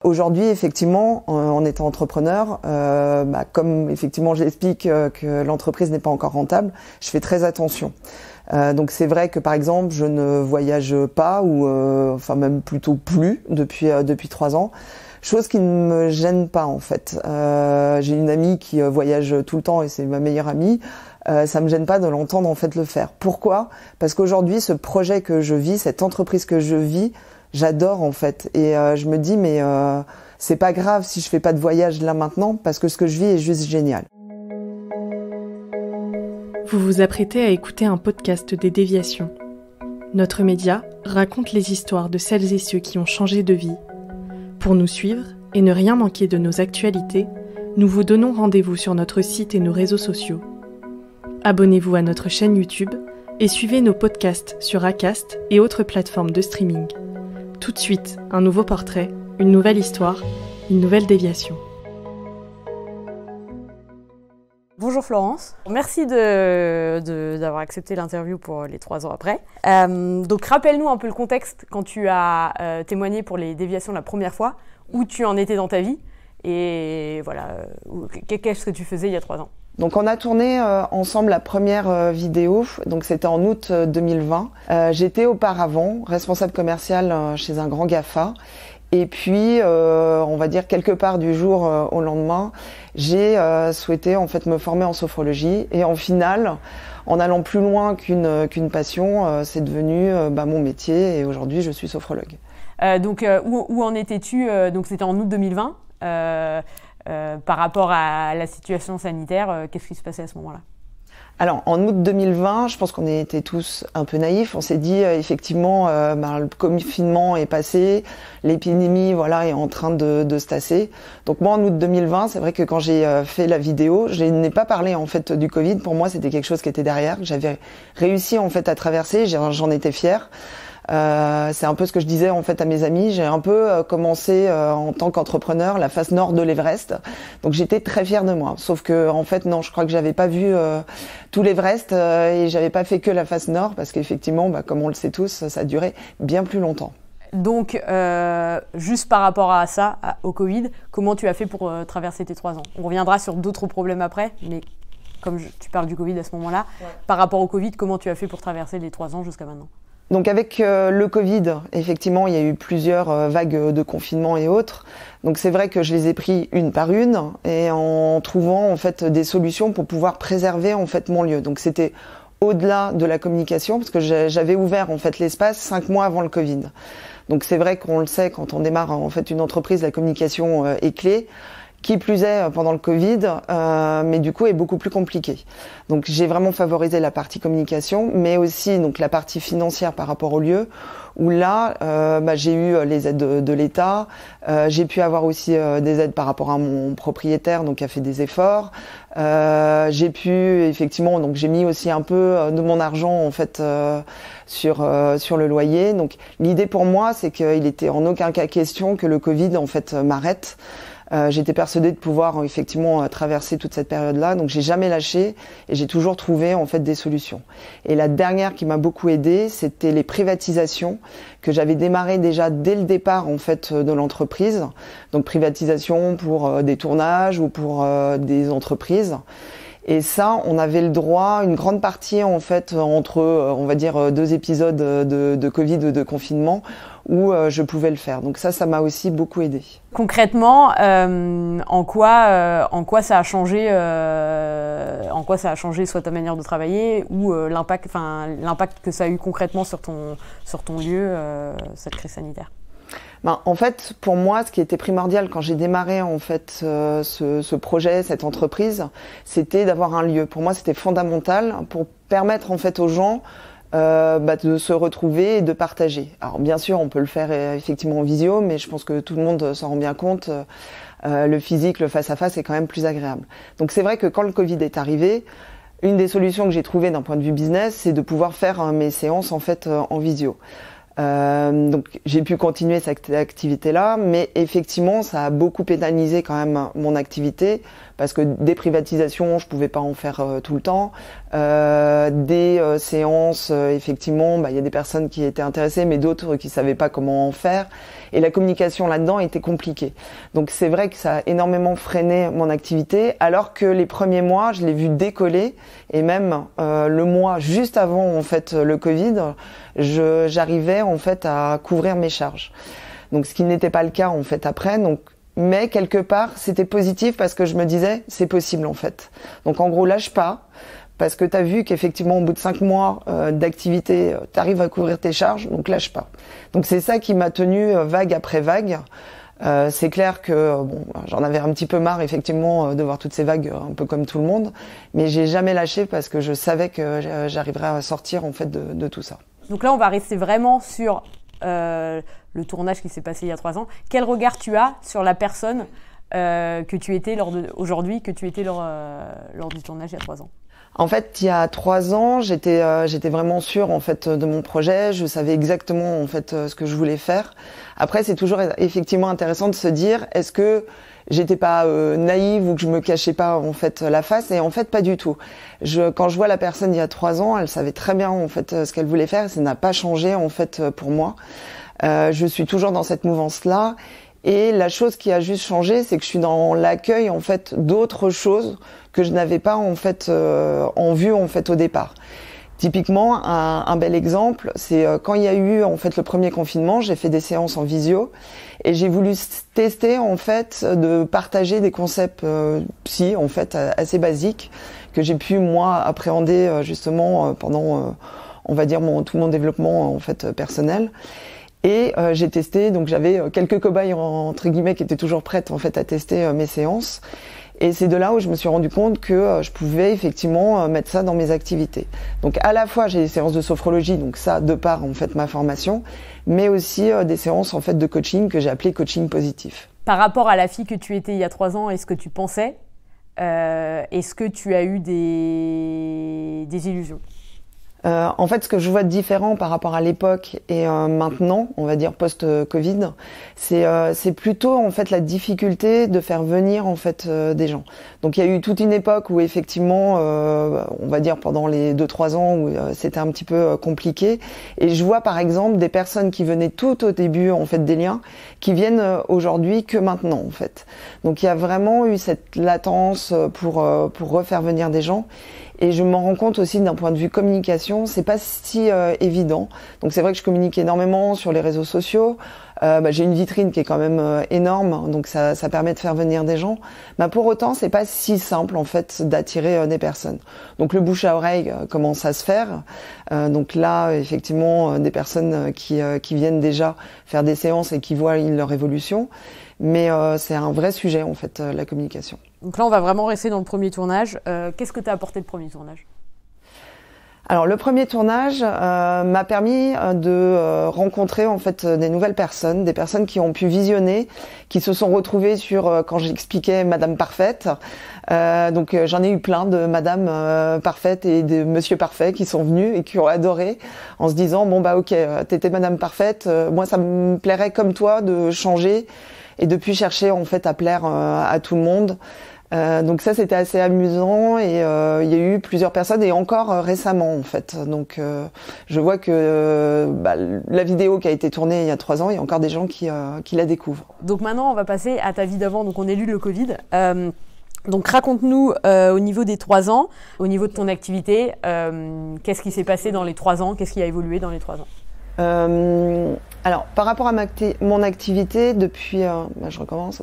Aujourd'hui, effectivement, en étant entrepreneur, comme effectivement j'explique que l'entreprise n'est pas encore rentable, je fais très attention. Donc c'est vrai que par exemple, je ne voyage pas ou enfin même plutôt plus depuis 3 ans. Chose qui ne me gêne pas en fait. J'ai une amie qui voyage tout le temps et c'est ma meilleure amie. Ça me gêne pas de l'entendre en fait le faire. Pourquoi ? Parce qu'aujourd'hui, ce projet que je vis, cette entreprise que je vis, j'adore en fait. Et je me dis mais c'est pas grave si je fais pas de voyage là maintenant parce que ce que je vis est juste génial. Vous vous apprêtez à écouter un podcast des Déviations. Notre média raconte les histoires de celles et ceux qui ont changé de vie. Pour nous suivre et ne rien manquer de nos actualités, nous vous donnons rendez-vous sur notre site et nos réseaux sociaux. Abonnez-vous à notre chaîne YouTube et suivez nos podcasts sur Acast et autres plateformes de streaming. Tout de suite, un nouveau portrait, une nouvelle histoire, une nouvelle déviation. Bonjour Florence, merci d'avoir accepté l'interview pour les 3 ans après. Donc rappelle-nous un peu le contexte quand tu as témoigné pour les déviations la première fois, où tu en étais dans ta vie et voilà, qu'est-ce que tu faisais il y a 3 ans. Donc on a tourné ensemble la première vidéo, donc c'était en août 2020. J'étais auparavant responsable commercial chez un grand GAFA. Et puis, on va dire quelque part du jour au lendemain, j'ai souhaité en fait me former en sophrologie. Et en final, en allant plus loin qu'une passion, c'est devenu mon métier. Et aujourd'hui, je suis sophrologue. Donc, où en étais-tu donc, c'était en août 2020. Par rapport à la situation sanitaire, qu'est-ce qui se passait à ce moment-là ? Alors, en août 2020, je pense qu'on était tous un peu naïfs. On s'est dit, effectivement, le confinement est passé, l'épidémie, est en train de se tasser. Donc moi, en août 2020, c'est vrai que quand j'ai fait la vidéo, je n'ai pas parlé en fait du Covid. Pour moi, c'était quelque chose qui était derrière, que j'avais réussi en fait à traverser. J'en étais fière. C'est un peu ce que je disais en fait à mes amis. J'ai un peu commencé en tant qu'entrepreneur la face nord de l'Everest, donc j'étais très fière de moi. Sauf que en fait non, je crois que j'avais pas vu tout l'Everest et j'avais pas fait que la face nord parce qu'effectivement, comme on le sait tous, ça a duré bien plus longtemps. Donc juste par rapport à ça, au Covid, comment tu as fait pour traverser tes 3 ans ? On reviendra sur d'autres problèmes après, mais comme tu parles du Covid à ce moment-là, par rapport au Covid, comment tu as fait pour traverser les 3 ans jusqu'à maintenant ? Donc avec le Covid, effectivement, il y a eu plusieurs vagues de confinement et autres. Donc c'est vrai que je les ai pris une par une et en trouvant en fait des solutions pour pouvoir préserver en fait mon lieu. Donc c'était au-delà de la communication parce que j'avais ouvert en fait l'espace 5 mois avant le Covid. Donc c'est vrai qu'on le sait quand on démarre en fait une entreprise, la communication est clé. Qui plus est pendant le Covid, mais du coup est beaucoup plus compliqué. Donc j'ai vraiment favorisé la partie communication, mais aussi donc la partie financière par rapport au lieu, où là j'ai eu les aides de l'État, j'ai pu avoir aussi des aides par rapport à mon propriétaire, donc qui a fait des efforts. J'ai pu effectivement, donc j'ai mis aussi un peu de mon argent en fait sur le loyer. Donc l'idée pour moi, c'est qu'il était en aucun cas question que le Covid en fait m'arrête. J'étais persuadée de pouvoir effectivement traverser toute cette période-là, donc j'ai jamais lâché et j'ai toujours trouvé en fait des solutions. Et la dernière qui m'a beaucoup aidée, c'était les privatisations que j'avais démarré déjà dès le départ en fait de l'entreprise. Donc privatisation pour des tournages ou pour des entreprises. Et ça, on avait le droit, une grande partie en fait entre, on va dire 2 épisodes de Covid ou de confinement, où je pouvais le faire. Donc ça m'a aussi beaucoup aidé. Concrètement, en quoi ça a changé, soit ta manière de travailler ou l'impact que ça a eu concrètement sur ton lieu, cette crise sanitaire? En fait, pour moi, ce qui était primordial quand j'ai démarré en fait ce projet, cette entreprise, c'était d'avoir un lieu. Pour moi, c'était fondamental pour permettre en fait aux gens de se retrouver et de partager. Alors bien sûr, on peut le faire effectivement en visio, mais je pense que tout le monde s'en rend bien compte. Le physique, le face-à-face est quand même plus agréable. Donc c'est vrai que quand le Covid est arrivé, une des solutions que j'ai trouvées d'un point de vue business, c'est de pouvoir faire mes séances en fait en visio. Donc j'ai pu continuer cette activité-là, mais effectivement ça a beaucoup pénalisé quand même mon activité parce que des privatisations, je pouvais pas en faire tout le temps. Des séances, effectivement, il y a des personnes qui étaient intéressées, mais d'autres qui savaient pas comment en faire. Et la communication là-dedans était compliquée. Donc c'est vrai que ça a énormément freiné mon activité, alors que les premiers mois, je l'ai vu décoller, et même le mois juste avant en fait le Covid, j'arrivais en fait à couvrir mes charges. Donc ce qui n'était pas le cas en fait après. Donc mais quelque part c'était positif parce que je me disais c'est possible en fait. Donc en gros lâche pas. Parce que tu as vu qu'effectivement, au bout de 5 mois d'activité, tu arrives à couvrir tes charges, donc lâche pas. Donc c'est ça qui m'a tenu vague après vague. C'est clair que j'en avais un petit peu marre effectivement de voir toutes ces vagues un peu comme tout le monde, mais j'ai jamais lâché parce que je savais que j'arriverais à sortir en fait de tout ça. Donc là, on va rester vraiment sur le tournage qui s'est passé il y a 3 ans. Quel regard tu as sur la personne que tu étais aujourd'hui, que tu étais lors du tournage il y a 3 ans? En fait, il y a 3 ans, j'étais vraiment sûre en fait de mon projet. Je savais exactement en fait ce que je voulais faire. Après, c'est toujours effectivement intéressant de se dire est-ce que j'étais pas naïve ou que je me cachais pas en fait la face, et en fait pas du tout. Quand je vois la personne il y a 3 ans, elle savait très bien en fait ce qu'elle voulait faire et ça n'a pas changé en fait pour moi. Je suis toujours dans cette mouvance-là. Et la chose qui a juste changé, c'est que je suis dans l'accueil en fait d'autres choses que je n'avais pas en fait en vue en fait au départ. Typiquement, un bel exemple, c'est quand il y a eu en fait le premier confinement, j'ai fait des séances en visio et j'ai voulu tester en fait de partager des concepts psy en fait assez basiques que j'ai pu moi appréhender justement pendant on va dire tout mon développement en fait personnel. Et j'ai testé, donc j'avais quelques cobayes entre guillemets qui étaient toujours prêtes en fait à tester mes séances. Et c'est de là où je me suis rendu compte que je pouvais effectivement mettre ça dans mes activités. Donc à la fois j'ai des séances de sophrologie, donc ça de par en fait ma formation, mais aussi des séances en fait de coaching que j'ai appelé coaching positif. Par rapport à la fille que tu étais il y a 3 ans et ce que tu pensais, est-ce que tu as eu des illusions? En fait, ce que je vois de différent par rapport à l'époque et maintenant, on va dire post-Covid, c'est plutôt en fait la difficulté de faire venir en fait des gens. Donc il y a eu toute une époque où effectivement, on va dire pendant les 2-3 ans où c'était un petit peu compliqué. Et je vois par exemple des personnes qui venaient tout au début en fait des liens, qui viennent aujourd'hui que maintenant en fait. Donc il y a vraiment eu cette latence pour refaire venir des gens. Et je m'en rends compte aussi d'un point de vue communication, c'est pas si évident. Donc c'est vrai que je communique énormément sur les réseaux sociaux. J'ai une vitrine qui est quand même énorme, donc ça permet de faire venir des gens. Mais pour autant, c'est pas si simple en fait d'attirer des personnes. Donc le bouche à oreille commence à se faire. Donc là, effectivement, des personnes qui viennent déjà faire des séances et qui voient leur évolution. Mais c'est un vrai sujet en fait, la communication. Donc là, on va vraiment rester dans le premier tournage. Qu'est-ce que t'as apporté le premier tournage ? Alors le premier tournage m'a permis de rencontrer en fait des nouvelles personnes, des personnes qui ont pu visionner, qui se sont retrouvées sur quand j'expliquais Madame Parfaite. Donc j'en ai eu plein de Madame Parfaite et de Monsieur Parfait qui sont venus et qui ont adoré en se disant bon bah ok, t'étais Madame Parfaite, moi ça me plairait comme toi de changer et de plus chercher en fait à plaire à tout le monde. Donc ça c'était assez amusant et il y a eu plusieurs personnes et encore récemment en fait. Donc je vois que la vidéo qui a été tournée il y a 3 ans, il y a encore des gens qui la découvrent. Donc maintenant on va passer à ta vie d'avant. Donc on élude le Covid. Donc raconte-nous au niveau des 3 ans, au niveau de ton activité, qu'est-ce qui s'est passé dans les 3 ans, qu'est-ce qui a évolué dans les 3 ans? Alors par rapport à mon activité depuis, je recommence.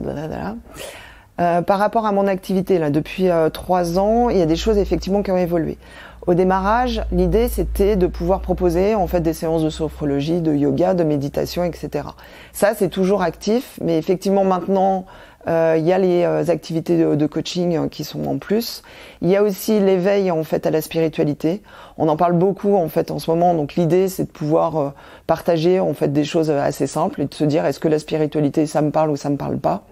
Par rapport à mon activité là depuis 3 ans, il y a des choses effectivement qui ont évolué. Au démarrage, l'idée c'était de pouvoir proposer en fait des séances de sophrologie, de yoga, de méditation, etc. Ça c'est toujours actif, mais effectivement maintenant il y a les activités de coaching qui sont en plus. Il y a aussi l'éveil en fait à la spiritualité. On en parle beaucoup en fait en ce moment. Donc l'idée c'est de pouvoir partager en fait des choses assez simples et de se dire est-ce que la spiritualité ça me parle ou ça me parle pas.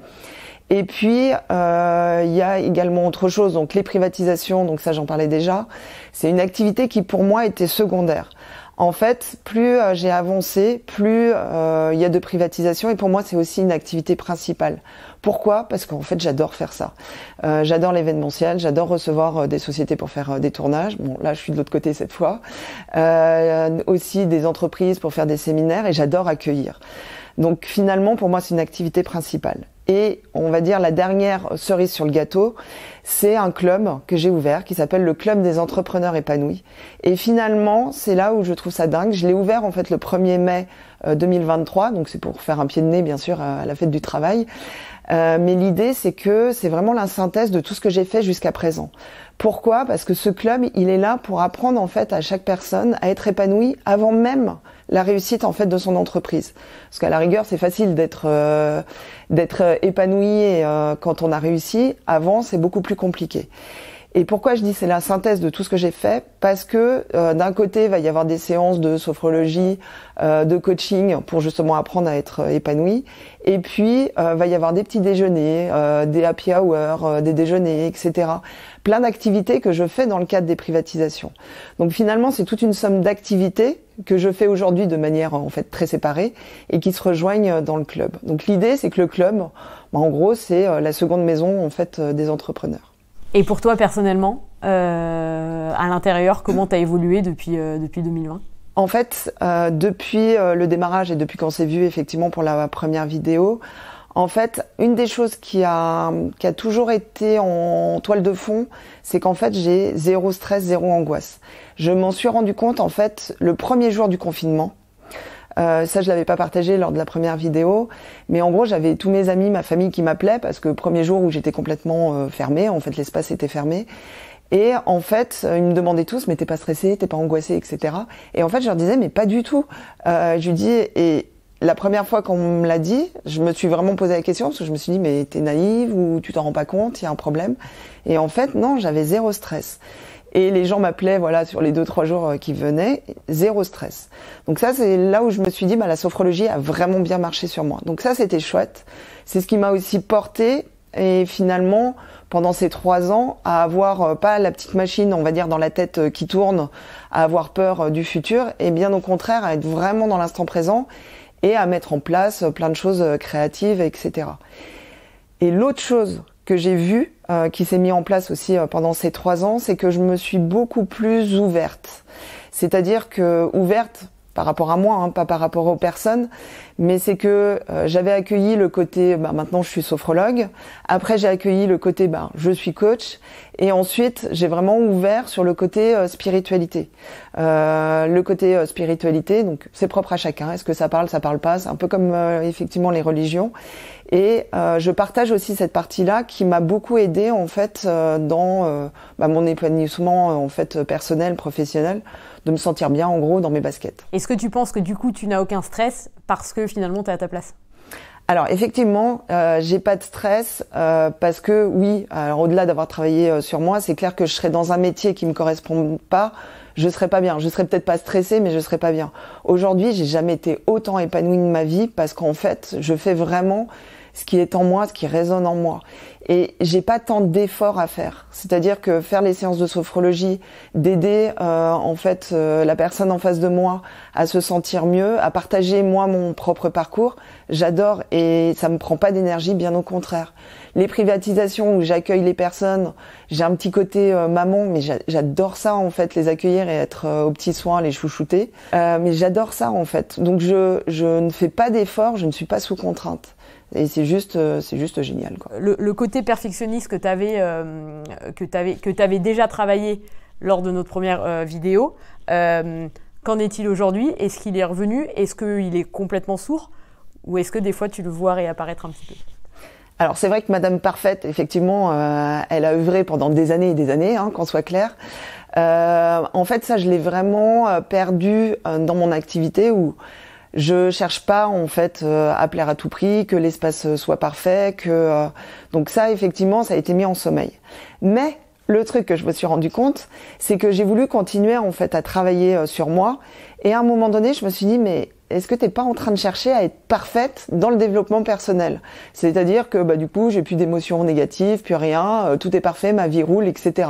Et puis, il y a également autre chose, donc les privatisations, donc ça j'en parlais déjà, c'est une activité qui pour moi était secondaire. En fait, plus j'ai avancé, plus il y a de privatisation et pour moi c'est aussi une activité principale. Pourquoi ? Parce qu'en fait j'adore faire ça. J'adore l'événementiel, j'adore recevoir des sociétés pour faire des tournages. Bon là je suis de l'autre côté cette fois. Aussi des entreprises pour faire des séminaires et j'adore accueillir. Donc finalement pour moi c'est une activité principale. Et on va dire la dernière cerise sur le gâteau, c'est un club que j'ai ouvert qui s'appelle le Club des entrepreneurs épanouis. Et finalement, c'est là où je trouve ça dingue. Je l'ai ouvert en fait le 1er mai 2023, donc c'est pour faire un pied de nez bien sûr à la fête du travail. Mais l'idée c'est que c'est vraiment la synthèse de tout ce que j'ai fait jusqu'à présent. Pourquoi ? Parce que ce club, il est là pour apprendre en fait à chaque personne à être épanouie avant même la réussite en fait de son entreprise. Parce qu'à la rigueur, c'est facile d'être épanoui et, quand on a réussi. Avant, c'est beaucoup plus compliqué. Et pourquoi je dis c'est la synthèse de tout ce que j'ai fait ? Parce que d'un côté, il va y avoir des séances de sophrologie, de coaching pour justement apprendre à être épanoui. Et puis, va y avoir des petits déjeuners, des happy hours, des déjeuners, etc. Plein d'activités que je fais dans le cadre des privatisations. Donc finalement, c'est toute une somme d'activités que je fais aujourd'hui de manière en fait très séparée et qui se rejoignent dans le club. Donc l'idée, c'est que le club, en gros, c'est la seconde maison en fait des entrepreneurs. Et pour toi personnellement, à l'intérieur, comment tu as évolué depuis 2020 ? En fait, depuis le démarrage et depuis qu'on s'est vu effectivement pour la première vidéo, en fait, une des choses qui a toujours été en toile de fond, c'est qu'en fait, j'ai zéro stress, zéro angoisse. Je m'en suis rendu compte en fait le premier jour du confinement. Ça, je l'avais pas partagé lors de la première vidéo, mais en gros, j'avais tous mes amis, ma famille qui m'appelaient parce que premier jour où j'étais complètement fermée, en fait, l'espace était fermé. Et en fait, ils me demandaient tous, mais t'es pas stressée, t'es pas angoissée, etc. Et en fait, je leur disais, mais pas du tout. Je lui dis, et la première fois qu'on me l'a dit, je me suis vraiment posé la question parce que je me suis dit, mais t'es naïve ou tu t'en rends pas compte, il y a un problème. Et en fait, non, j'avais zéro stress. Et les gens m'appelaient, voilà, sur les 2-3 jours qui venaient, zéro stress. Donc ça, c'est là où je me suis dit, la sophrologie a vraiment bien marché sur moi. Donc ça, c'était chouette. C'est ce qui m'a aussi porté. Et finalement, pendant ces 3 ans, à avoir pas la petite machine, on va dire, dans la tête qui tourne, à avoir peur du futur, et bien au contraire, à être vraiment dans l'instant présent et à mettre en place plein de choses créatives, etc. Et l'autre chose que j'ai vue, qui s'est mis en place aussi pendant ces 3 ans, c'est que je me suis beaucoup plus ouverte. C'est-à-dire que ouverte par rapport à moi, pas par rapport aux personnes, mais c'est que j'avais accueilli le côté, maintenant je suis sophrologue, après j'ai accueilli le côté, je suis coach, et ensuite j'ai vraiment ouvert sur le côté spiritualité. Le côté spiritualité, donc c'est propre à chacun, est-ce que ça parle pas, c'est un peu comme effectivement les religions, et je partage aussi cette partie-là qui m'a beaucoup aidée en fait dans mon épanouissement en fait personnel, professionnel, de me sentir bien en gros dans mes baskets. Est-ce que tu penses que du coup tu n'as aucun stress parce que finalement tu es à ta place ? Alors effectivement, j'ai pas de stress parce que oui, alors au-delà d'avoir travaillé sur moi, c'est clair que je serais dans un métier qui me correspond pas, je serais pas bien. Je serais peut-être pas stressée, mais je serais pas bien. Aujourd'hui, j'ai jamais été autant épanouie de ma vie parce qu'en fait, je fais vraiment ce qui est en moi, ce qui résonne en moi. Et j'ai pas tant d'efforts à faire. C'est-à-dire que faire les séances de sophrologie, d'aider en fait la personne en face de moi à se sentir mieux, à partager moi mon propre parcours, j'adore et ça me prend pas d'énergie, bien au contraire. Les privatisations où j'accueille les personnes, j'ai un petit côté maman, mais j'adore ça en fait, les accueillir et être aux petits soins, les chouchouter. Mais j'adore ça en fait. Donc je ne fais pas d'efforts, je ne suis pas sous contrainte. Et c'est juste génial, quoi. Le côté perfectionniste que t'avais déjà travaillé lors de notre première vidéo, qu'en est-il aujourd'hui ? Est-ce qu'il est revenu ? Est-ce qu'il est complètement sourd ? Ou est-ce que des fois tu le vois réapparaître un petit peu ? Alors c'est vrai que Madame Parfaite, effectivement, elle a œuvré pendant des années et des années, qu'on soit clair. En fait, ça, je l'ai vraiment perdu dans mon activité où je cherche pas en fait à plaire à tout prix, que l'espace soit parfait, donc ça effectivement ça a été mis en sommeil. Mais le truc que je me suis rendu compte, c'est que j'ai voulu continuer en fait à travailler sur moi Et à un moment donné, je me suis dit, mais est-ce que t'es pas en train de chercher à être parfaite dans le développement personnel? C'est-à-dire que du coup, j'ai plus d'émotions négatives, plus rien, tout est parfait, ma vie roule, etc.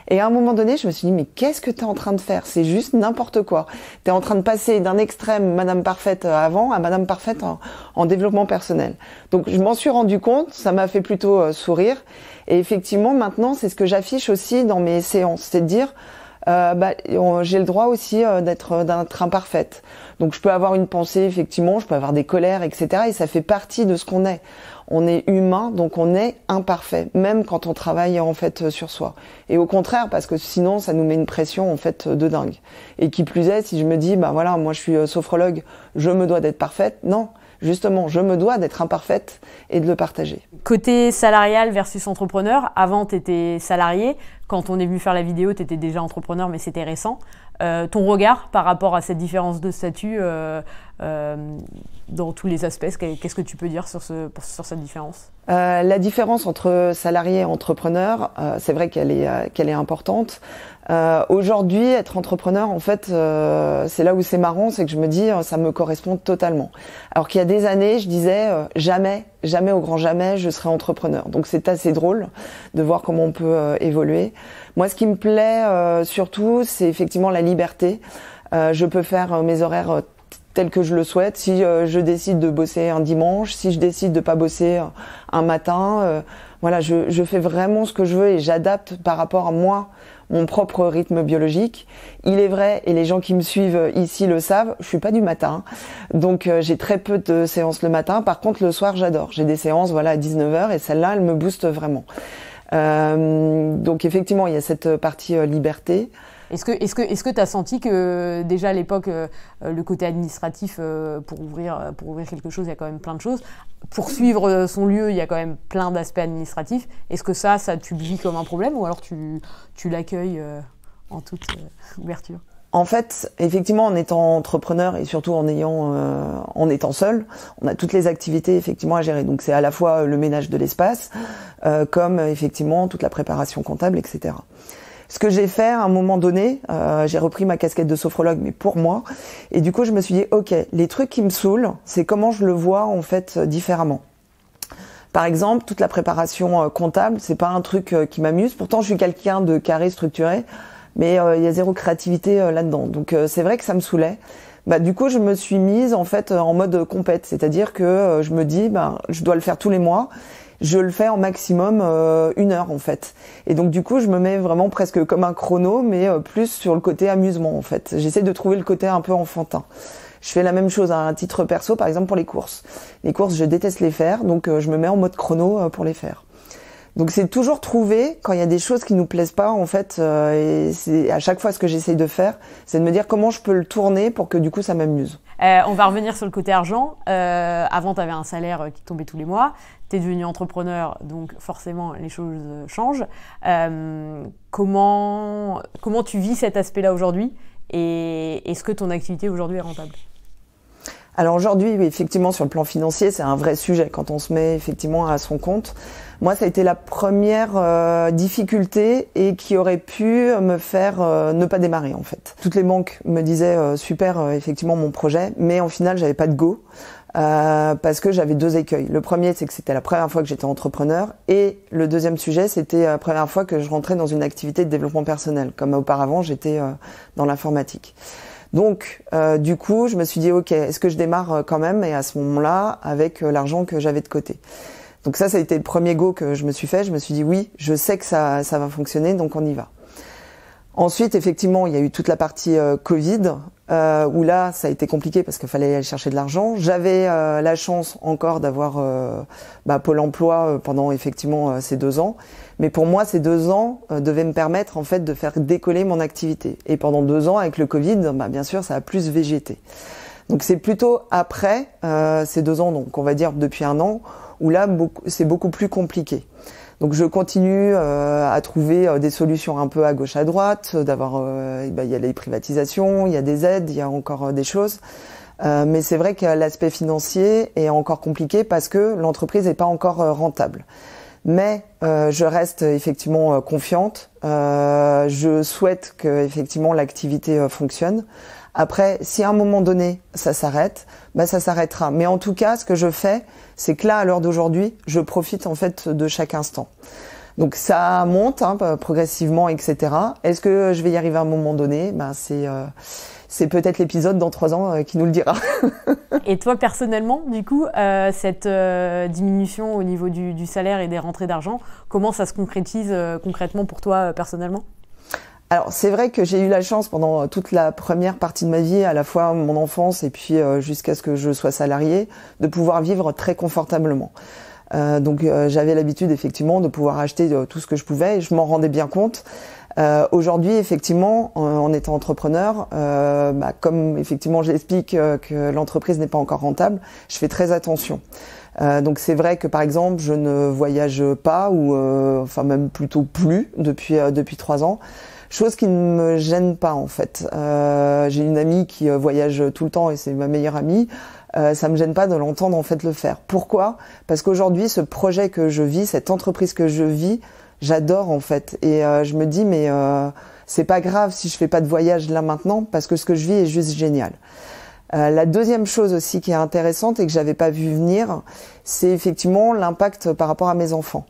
Et à un moment donné, je me suis dit, mais qu'est-ce que t'es en train de faire? C'est juste n'importe quoi. T'es en train de passer d'un extrême Madame Parfaite avant à Madame Parfaite en développement personnel. Donc je m'en suis rendu compte, ça m'a fait plutôt sourire. Et effectivement, maintenant, c'est ce que j'affiche aussi dans mes séances, c'est de dire, j'ai le droit aussi d'être imparfaite. Donc je peux avoir une pensée, effectivement, je peux avoir des colères, etc. Et ça fait partie de ce qu'on est. On est humain, donc on est imparfait, même quand on travaille en fait sur soi. Et au contraire, parce que sinon ça nous met une pression en fait de dingue. Et qui plus est, si je me dis, voilà, moi je suis sophrologue, je me dois d'être parfaite, non. Justement, je me dois d'être imparfaite et de le partager. Côté salarial versus entrepreneur, avant tu étais salarié, quand on est venu faire la vidéo, tu étais déjà entrepreneur mais c'était récent. Ton regard par rapport à cette différence de statut dans tous les aspects, qu'est-ce que tu peux dire sur cette différence? La différence entre salarié et entrepreneur, c'est vrai qu'elle est importante. Aujourd'hui, être entrepreneur, en fait, c'est là où c'est marrant, c'est que je me dis, ça me correspond totalement. Alors qu'il y a des années, je disais, jamais au grand jamais, je serai entrepreneur. Donc c'est assez drôle de voir comment on peut évoluer. Moi, ce qui me plaît surtout, c'est effectivement la liberté. Je peux faire mes horaires tel que je le souhaite. Si je décide de bosser un dimanche, si je décide de pas bosser un matin, voilà, je fais vraiment ce que je veux et j'adapte par rapport à moi, mon propre rythme biologique. Il est vrai, et les gens qui me suivent ici le savent, je suis pas du matin, donc j'ai très peu de séances le matin. Par contre, le soir, j'adore. J'ai des séances, à 19h et celle-là, elle me booste vraiment. Donc effectivement, il y a cette partie liberté. Est-ce que tu as senti que déjà à l'époque, le côté administratif, pour ouvrir quelque chose, il y a quand même plein de choses. Pour suivre son lieu, il y a quand même plein d'aspects administratifs. Est-ce que ça tu le vis comme un problème ou alors tu l'accueilles en toute ouverture? En fait, effectivement, en étant entrepreneur et surtout en étant seul, on a toutes les activités effectivement à gérer. Donc c'est à la fois le ménage de l'espace, comme effectivement toute la préparation comptable, etc. Ce que j'ai fait à un moment donné, j'ai repris ma casquette de sophrologue, mais pour moi, et du coup je me suis dit, ok, les trucs qui me saoulent, c'est comment je le vois en fait différemment. Par exemple, toute la préparation comptable, c'est pas un truc qui m'amuse. Pourtant, je suis quelqu'un de carré, structuré, mais il y a zéro créativité là-dedans. Donc c'est vrai que ça me saoulait. Du coup, je me suis mise en fait en mode compète, c'est-à-dire que je me dis, je dois le faire tous les mois. Je le fais en maximum 1 heure en fait. Et donc du coup, je me mets vraiment presque comme un chrono, mais plus sur le côté amusement en fait. J'essaie de trouver le côté un peu enfantin. Je fais la même chose à un titre perso, par exemple pour les courses. Les courses, je déteste les faire, donc je me mets en mode chrono pour les faire. Donc c'est toujours trouver, quand il y a des choses qui nous plaisent pas en fait, et c'est à chaque fois ce que j'essaye de faire, c'est de me dire comment je peux le tourner pour que du coup ça m'amuse. On va revenir sur le côté argent. Avant, tu avais un salaire qui tombait tous les mois. Tu es devenu entrepreneur, donc forcément, les choses changent. Comment tu vis cet aspect-là aujourd'hui? Et est-ce que ton activité aujourd'hui est rentable? Alors aujourd'hui, oui, effectivement, sur le plan financier, c'est un vrai sujet quand on se met effectivement à son compte. Moi, ça a été la première difficulté et qui aurait pu me faire ne pas démarrer en fait. Toutes les banques me disaient super, effectivement, mon projet, mais en final, j'avais pas de go parce que j'avais 2 écueils. Le premier, c'est que c'était la première fois que j'étais entrepreneur, et le deuxième sujet, c'était la première fois que je rentrais dans une activité de développement personnel. Comme auparavant, j'étais dans l'informatique. Donc, du coup, je me suis dit, ok, est-ce que je démarre quand même? Et à ce moment-là, avec l'argent que j'avais de côté. Donc ça a été le premier go que je me suis fait. Je me suis dit, oui, je sais que ça va fonctionner, donc on y va. Ensuite, effectivement, il y a eu toute la partie Covid, où là, ça a été compliqué parce qu'il fallait aller chercher de l'argent. J'avais la chance encore d'avoir Pôle emploi pendant effectivement ces 2 ans. Mais pour moi, ces 2 ans devaient me permettre en fait de faire décoller mon activité. Et pendant 2 ans, avec le Covid, bien sûr, ça a plus végété. Donc c'est plutôt après ces 2 ans, donc on va dire depuis 1 an, où là, c'est beaucoup plus compliqué. Donc je continue à trouver des solutions un peu à gauche à droite, d'avoir il y a les privatisations, il y a des aides, il y a encore des choses. Mais c'est vrai que l'aspect financier est encore compliqué parce que l'entreprise n'est pas encore rentable. Mais je reste effectivement confiante. Je souhaite que effectivement l'activité fonctionne. Après, si à un moment donné, ça s'arrête, bah ça s'arrêtera. Mais en tout cas, ce que je fais, c'est que là, à l'heure d'aujourd'hui, je profite en fait de chaque instant. Donc ça monte progressivement, etc. Est-ce que je vais y arriver à un moment donné? Ben c'est peut-être l'épisode dans 3 ans qui nous le dira. Et toi, personnellement, du coup, cette diminution au niveau du salaire et des rentrées d'argent, comment ça se concrétise concrètement pour toi, personnellement? Alors c'est vrai que j'ai eu la chance pendant toute la première partie de ma vie, à la fois mon enfance et puis jusqu'à ce que je sois salariée, de pouvoir vivre très confortablement. Donc j'avais l'habitude effectivement de pouvoir acheter tout ce que je pouvais et je m'en rendais bien compte. Aujourd'hui, effectivement, en étant entrepreneur, comme effectivement j'explique que l'entreprise n'est pas encore rentable, je fais très attention. Donc c'est vrai que par exemple, je ne voyage pas ou enfin même plutôt plus depuis 3 ans. Chose qui ne me gêne pas en fait. J'ai une amie qui voyage tout le temps et c'est ma meilleure amie. Ça me gêne pas de l'entendre en fait le faire. Pourquoi? Parce qu'aujourd'hui, ce projet que je vis, cette entreprise que je vis, j'adore en fait. Et je me dis mais c'est pas grave si je fais pas de voyage là maintenant parce que ce que je vis est juste génial. La deuxième chose aussi qui est intéressante et que j'avais pas vu venir, c'est effectivement l'impact par rapport à mes enfants.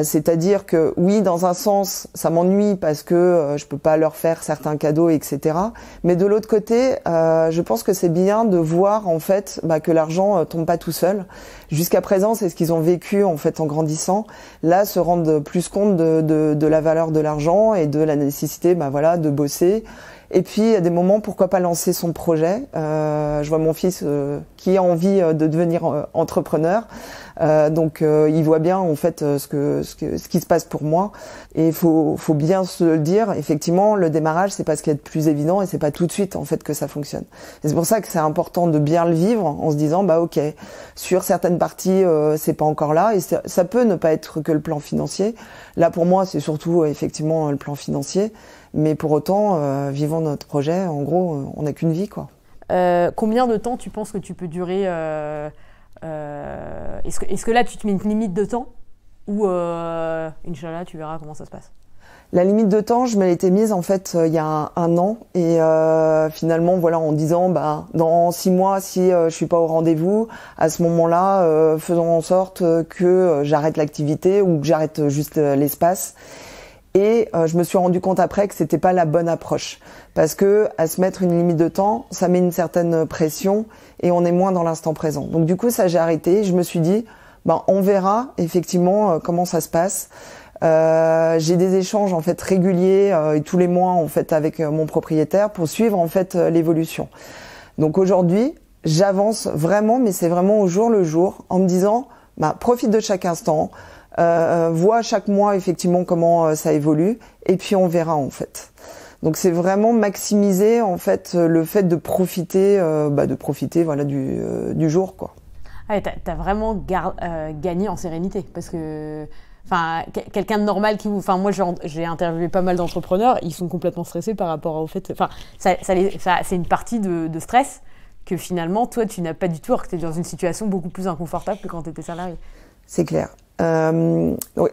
C'est-à-dire que oui, dans un sens, ça m'ennuie parce que je peux pas leur faire certains cadeaux, etc. Mais de l'autre côté, je pense que c'est bien de voir en fait que l'argent tombe pas tout seul. Jusqu'à présent, c'est ce qu'ils ont vécu en fait en grandissant. Là, se rendre plus compte de la valeur de l'argent et de la nécessité, de bosser. Et puis, à des moments, pourquoi pas lancer son projet. Je vois mon fils qui a envie de devenir entrepreneur. Donc, il voit bien en fait ce qui se passe pour moi. Et il faut bien se le dire. Effectivement, le démarrage, c'est pas ce qui est le plus évident et c'est pas tout de suite en fait que ça fonctionne. Et c'est pour ça que c'est important de bien le vivre en se disant ok, sur certaines parties, c'est pas encore là et ça peut ne pas être que le plan financier. Là, pour moi, c'est surtout effectivement le plan financier. Mais pour autant, vivant notre projet, en gros, on n'a qu'une vie, quoi. Combien de temps tu penses que tu peux durer est-ce que là, tu te mets une limite de temps? Ou, Inch'Allah, tu verras comment ça se passe? La limite de temps, je me l'étais mise en fait il y a un an. Et finalement, voilà, en disant, dans 6 mois, si je suis pas au rendez-vous, à ce moment-là, faisons en sorte que j'arrête l'activité ou que j'arrête juste l'espace. Et je me suis rendu compte après que c'était pas la bonne approche parce que à se mettre une limite de temps, ça met une certaine pression et on est moins dans l'instant présent. Donc du coup, ça j'ai arrêté. Je me suis dit, on verra effectivement comment ça se passe. J'ai des échanges en fait réguliers et tous les mois en fait avec mon propriétaire pour suivre en fait l'évolution. Donc aujourd'hui, j'avance vraiment, mais c'est vraiment au jour le jour en me disant, profite de chaque instant. Vois chaque mois effectivement comment ça évolue et puis on verra en fait. Donc c'est vraiment maximiser en fait le fait de profiter voilà du jour quoi. Ah, t'as vraiment gagné en sérénité parce que quelqu'un de normal moi j'ai interviewé pas mal d'entrepreneurs, ils sont complètement stressés par rapport au fait c'est une partie de stress que finalement toi tu n'as pas du tout alors que tu es dans une situation beaucoup plus inconfortable que quand tu étais salarié. C'est clair.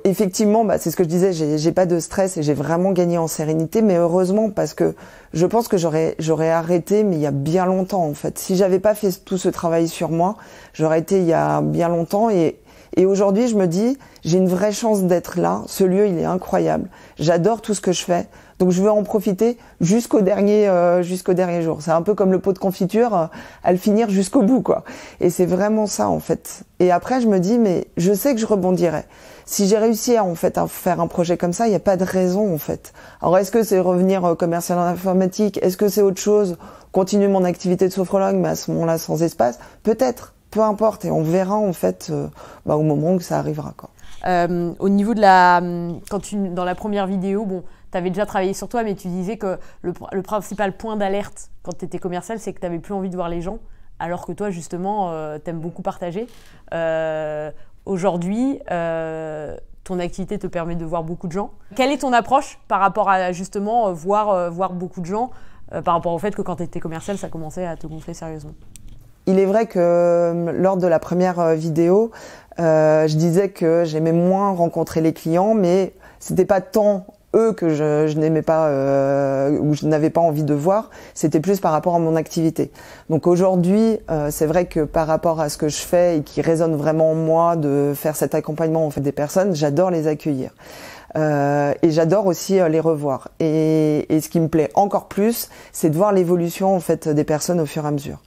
Effectivement, c'est ce que je disais, j'ai pas de stress et j'ai vraiment gagné en sérénité, mais heureusement parce que je pense que j'aurais arrêté, mais il y a bien longtemps en fait. Si j'avais pas fait tout ce travail sur moi, j'aurais arrêté il y a bien longtemps et aujourd'hui je me dis, j'ai une vraie chance d'être là. Ce lieu, il est incroyable. J'adore tout ce que je fais. Donc je veux en profiter jusqu'au dernier jour. C'est un peu comme le pot de confiture, à le finir jusqu'au bout quoi. Et c'est vraiment ça en fait. Et après je me dis mais je sais que je rebondirai. Si j'ai réussi à faire un projet comme ça, il n'y a pas de raison en fait. Alors est-ce que c'est revenir commercial en informatique? Est-ce que c'est autre chose? Continuer mon activité de sophrologue mais à ce moment-là sans espace? Peut-être, peu importe et on verra en fait au moment où ça arrivera quoi. Au niveau de dans la première vidéo, tu avais déjà travaillé sur toi, mais tu disais que le principal point d'alerte quand tu étais commercial, c'est que tu n'avais plus envie de voir les gens, alors que toi, justement, tu aimes beaucoup partager. Aujourd'hui, ton activité te permet de voir beaucoup de gens. Quelle est ton approche par rapport à, justement, voir beaucoup de gens, par rapport au fait que quand tu étais commercial, ça commençait à te gonfler sérieusement? Il est vrai que lors de la première vidéo, je disais que j'aimais moins rencontrer les clients, mais c'était pas tant eux que je n'aimais pas ou je n'avais pas envie de voir, c'était plus par rapport à mon activité. Donc aujourd'hui, c'est vrai que par rapport à ce que je fais et qui résonne vraiment en moi de faire cet accompagnement en fait des personnes, j'adore les accueillir. Et j'adore aussi les revoir. Et ce qui me plaît encore plus, c'est de voir l'évolution en fait des personnes au fur et à mesure.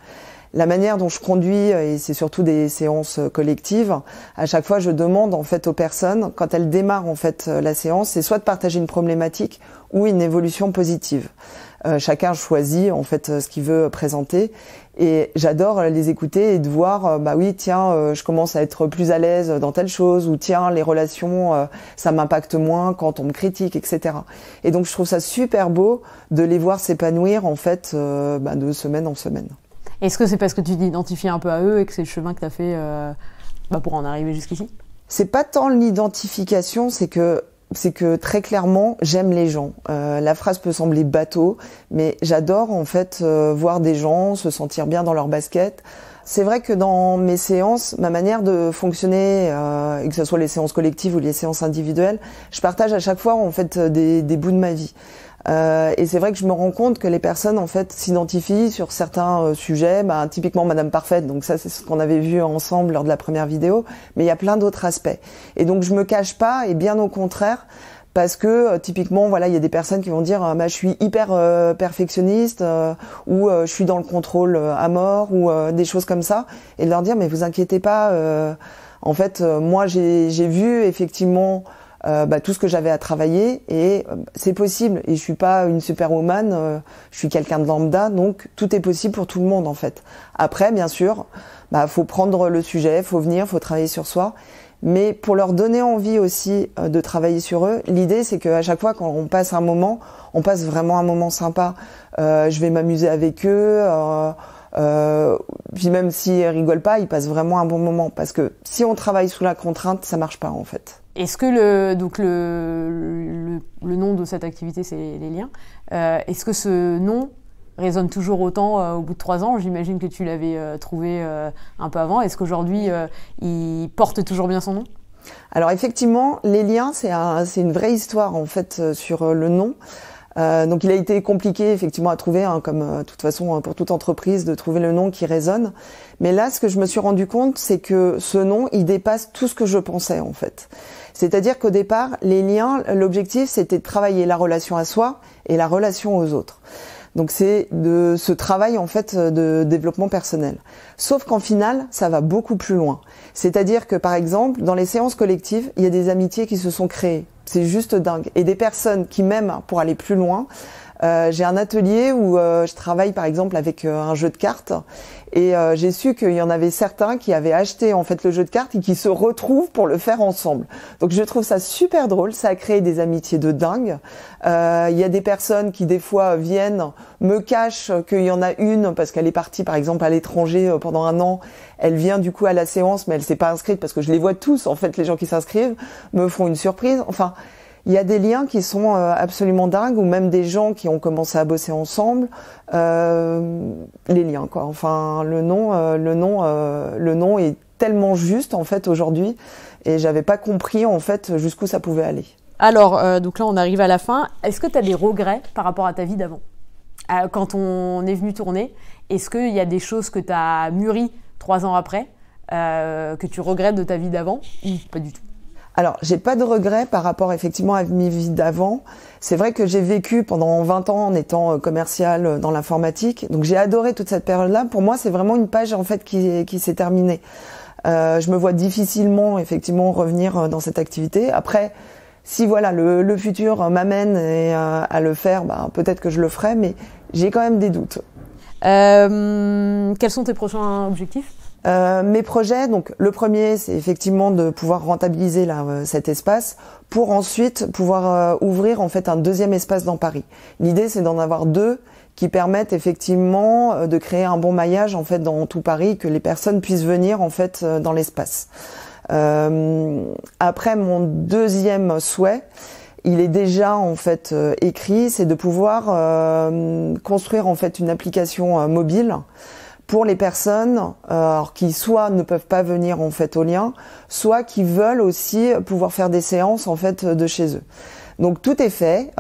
La manière dont je conduis, et c'est surtout des séances collectives, à chaque fois je demande en fait aux personnes, quand elles démarrent en fait la séance, c'est soit de partager une problématique ou une évolution positive. Chacun choisit en fait ce qu'il veut présenter et j'adore les écouter et de voir bah oui tiens je commence à être plus à l'aise dans telle chose ou tiens les relations ça m'impacte moins quand on me critique, etc. Et donc je trouve ça super beau de les voir s'épanouir en fait de semaine en semaine. Est-ce que c'est parce que tu t'identifies un peu à eux et que c'est le chemin que tu as fait pour en arriver jusqu'ici? C'est pas tant l'identification, c'est que très clairement, j'aime les gens. La phrase peut sembler bateau, mais j'adore en fait voir des gens se sentir bien dans leur basket. C'est vrai que dans mes séances, ma manière de fonctionner, et que ce soit les séances collectives ou les séances individuelles, je partage à chaque fois en fait des bouts de ma vie. Et c'est vrai que je me rends compte que les personnes en fait s'identifient sur certains sujets, typiquement Madame Parfaite, donc ça c'est ce qu'on avait vu ensemble lors de la première vidéo, mais il y a plein d'autres aspects. Et donc je me cache pas, et bien au contraire, parce que typiquement voilà il y a des personnes qui vont dire je suis hyper perfectionniste ou je suis dans le contrôle à mort ou des choses comme ça, et de leur dire mais vous inquiétez pas, en fait moi j'ai vu effectivement tout ce que j'avais à travailler et c'est possible et je suis pas une superwoman, je suis quelqu'un de lambda, donc tout est possible pour tout le monde en fait. Après bien sûr, faut prendre le sujet, faut venir, faut travailler sur soi, mais pour leur donner envie aussi de travailler sur eux, l'idée c'est qu'à chaque fois quand on passe un moment, on passe vraiment un moment sympa. Je vais m'amuser avec eux. Puis même s'ils rigolent pas, ils passent vraiment un bon moment parce que si on travaille sous la contrainte, ça marche pas en fait. Est-ce que le nom de cette activité, c'est les liens, est-ce que ce nom résonne toujours autant au bout de 3 ans? J'imagine que tu l'avais trouvé un peu avant. Est-ce qu'aujourd'hui, il porte toujours bien son nom? Alors effectivement, les liens, c'est une vraie histoire en fait sur le nom. Donc il a été compliqué effectivement à trouver, comme de toute façon pour toute entreprise, de trouver le nom qui résonne. Mais là, ce que je me suis rendu compte, c'est que ce nom, il dépasse tout ce que je pensais en fait. C'est-à-dire qu'au départ, les liens, l'objectif, c'était de travailler la relation à soi et la relation aux autres. Donc c'est de ce travail en fait de développement personnel. Sauf qu'en final, ça va beaucoup plus loin. C'est-à-dire que par exemple, dans les séances collectives, il y a des amitiés qui se sont créées. C'est juste dingue. Et des personnes qui m'aiment pour aller plus loin. J'ai un atelier où je travaille par exemple avec un jeu de cartes et j'ai su qu'il y en avait certains qui avaient acheté en fait le jeu de cartes et qui se retrouvent pour le faire ensemble. Donc je trouve ça super drôle, ça a créé des amitiés de dingue. Il y a des personnes qui des fois viennent, me cachent qu'il y en a une parce qu'elle est partie par exemple à l'étranger pendant 1 an. Elle vient du coup à la séance mais elle s'est pas inscrite parce que je les vois tous en fait, les gens qui s'inscrivent me font une surprise. Enfin, il y a des liens qui sont absolument dingues, ou même des gens qui ont commencé à bosser ensemble. Les liens, quoi. Enfin, le nom est tellement juste en fait aujourd'hui, et j'avais pas compris en fait jusqu'où ça pouvait aller. Alors, donc là, on arrive à la fin. Est-ce que tu as des regrets par rapport à ta vie d'avant? Quand on est venu tourner, est-ce qu'il y a des choses que tu as mûries 3 ans après, que tu regrettes de ta vie d'avant, ou pas du tout? Alors, j'ai pas de regrets par rapport effectivement à mes vies d'avant. C'est vrai que j'ai vécu pendant 20 ans en étant commercial dans l'informatique. Donc j'ai adoré toute cette période-là. Pour moi, c'est vraiment une page en fait qui s'est terminée. Je me vois difficilement effectivement revenir dans cette activité. Après, si voilà le futur m'amène à le faire, peut-être que je le ferai, mais j'ai quand même des doutes. Quels sont tes prochains objectifs? Mes projets, donc le premier, c'est effectivement de pouvoir rentabiliser cet espace pour ensuite pouvoir ouvrir en fait un deuxième espace dans Paris. L'idée, c'est d'en avoir 2 qui permettent effectivement de créer un bon maillage en fait dans tout Paris, que les personnes puissent venir en fait dans l'espace. Après, mon deuxième souhait, il est déjà en fait écrit, c'est de pouvoir construire en fait une application mobile pour les personnes qui soit ne peuvent pas venir en fait au lien, soit qui veulent aussi pouvoir faire des séances en fait de chez eux. Donc tout est fait.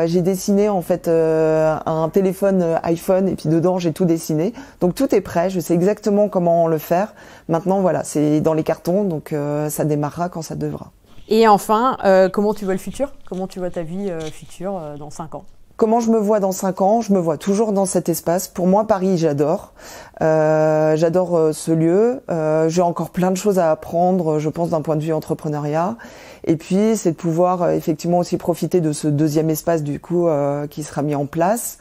J'ai dessiné en fait un téléphone iPhone et puis dedans j'ai tout dessiné. Donc tout est prêt. Je sais exactement comment le faire. Maintenant voilà, c'est dans les cartons, donc ça démarrera quand ça devra. Et enfin, comment tu vois le futur? Comment tu vois ta vie future dans 5 ans? Comment je me vois dans 5 ans? Je me vois toujours dans cet espace. Pour moi, Paris, j'adore. J'adore ce lieu. J'ai encore plein de choses à apprendre, je pense, d'un point de vue entrepreneuriat. Et puis, c'est de pouvoir effectivement aussi profiter de ce deuxième espace du coup qui sera mis en place,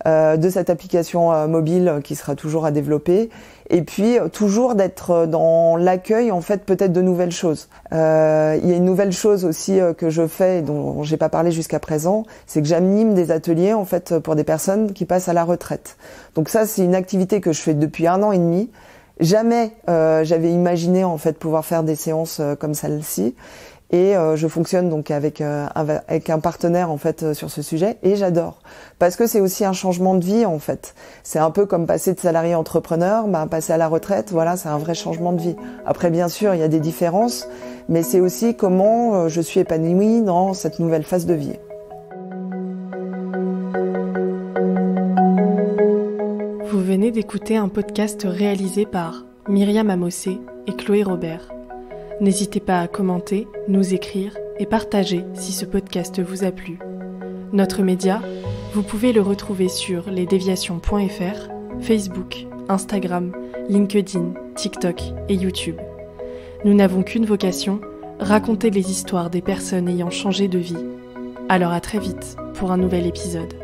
de cette application mobile qui sera toujours à développer. Et puis toujours d'être dans l'accueil en fait peut-être de nouvelles choses. Il y a une nouvelle chose aussi que je fais et dont j'ai pas parlé jusqu'à présent, c'est que j'anime des ateliers en fait pour des personnes qui passent à la retraite. Donc ça c'est une activité que je fais depuis 1 an et demi. Jamais j'avais imaginé en fait pouvoir faire des séances comme celle-ci. Et je fonctionne donc avec un partenaire en fait sur ce sujet et j'adore parce que c'est aussi un changement de vie en fait. C'est un peu comme passer de salarié entrepreneur, passer à la retraite, voilà, c'est un vrai changement de vie. Après bien sûr, il y a des différences, mais c'est aussi comment je suis épanouie dans cette nouvelle phase de vie. Vous venez d'écouter un podcast réalisé par Myriam Amossé et Chloé Robert. N'hésitez pas à commenter, nous écrire et partager si ce podcast vous a plu. Notre média, vous pouvez le retrouver sur lesdéviations.fr, Facebook, Instagram, LinkedIn, TikTok et YouTube. Nous n'avons qu'une vocation, raconter les histoires des personnes ayant changé de vie. Alors à très vite pour un nouvel épisode.